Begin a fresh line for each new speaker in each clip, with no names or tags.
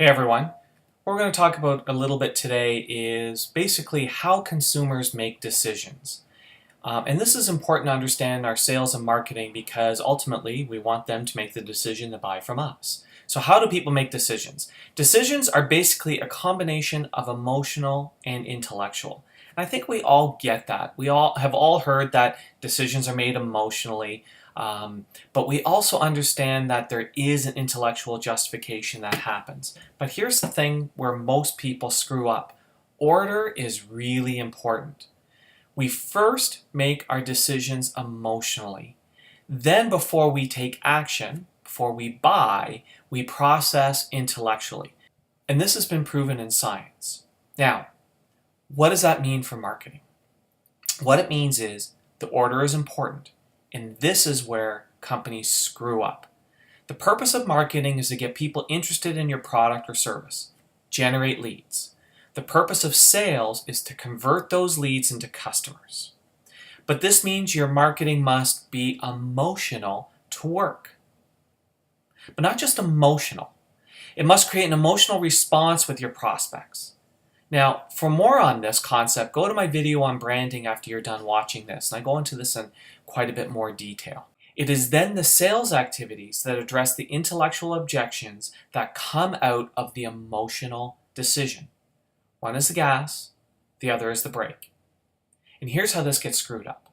Hey everyone, what we're going to talk about a little bit today is basically how consumers make decisions. And this is important to understand in our sales and marketing because ultimately we want them to make the decision to buy from us. So how do people make decisions? Decisions are basically a combination of emotional and intellectual. And I think we all get that. We all have heard that decisions are made emotionally. But we also understand that there is an intellectual justification that happens. But here's the thing where most people screw up. Order is really important. We first make our decisions emotionally. Then before we take action, before we buy, we process intellectually. And this has been proven in science. Now, what does that mean for marketing? What it means is the order is important. And this is where companies screw up. The purpose of marketing is to get people interested in your product or service, generate leads. The purpose of sales is to convert those leads into customers. But this means your marketing must be emotional to work. But not just emotional. It must create an emotional response with your prospects. Now, for more on this concept, go to my video on branding after you're done watching this, and I go into this in quite a bit more detail. It is then the sales activities that address the intellectual objections that come out of the emotional decision. One is the gas, the other is the brake. And here's how this gets screwed up.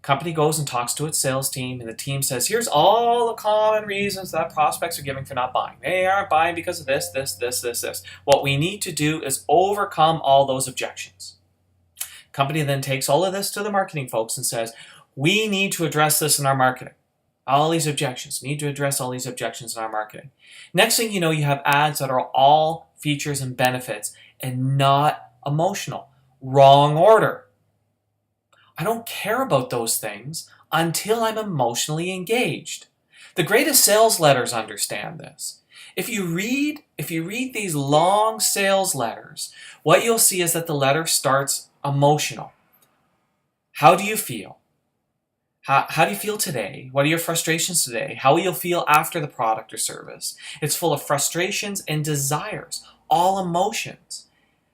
Company goes and talks to its sales team, and the team says, here's all the common reasons that prospects are giving for not buying. They aren't buying because of this. What we need to do is overcome all those objections. Company then takes all of this to the marketing folks and says, we need to address this in our marketing. All these objections, need to address all these objections in our marketing. Next thing you know, you have ads that are all features and benefits and not emotional. Wrong order. I don't care about those things until I'm emotionally engaged. The greatest sales letters understand this. If you read these long sales letters, what you'll see is that the letter starts emotional. How do you feel? How do you feel today? What are your frustrations today? How will you feel after the product or service? It's full of frustrations and desires, all emotions.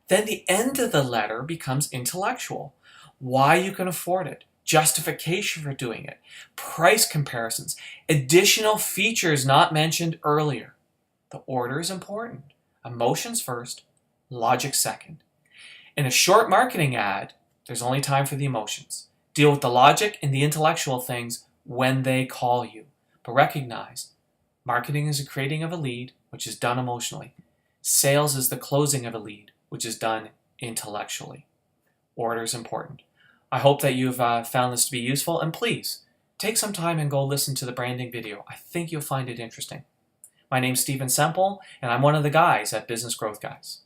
Then the end of the letter becomes intellectual. Why you can afford it, justification for doing it, price comparisons, additional features not mentioned earlier. The order is important. Emotions first, logic second. In a short marketing ad, there's only time for the emotions. Deal with the logic and the intellectual things when they call you. But recognize, marketing is the creating of a lead, which is done emotionally. Sales is the closing of a lead, which is done intellectually. Order is important. I hope that you've found this to be useful, and please, take some time and go listen to the branding video. I think you'll find it interesting. My name's Semple, and I'm one of the guys at Business Growth Guys.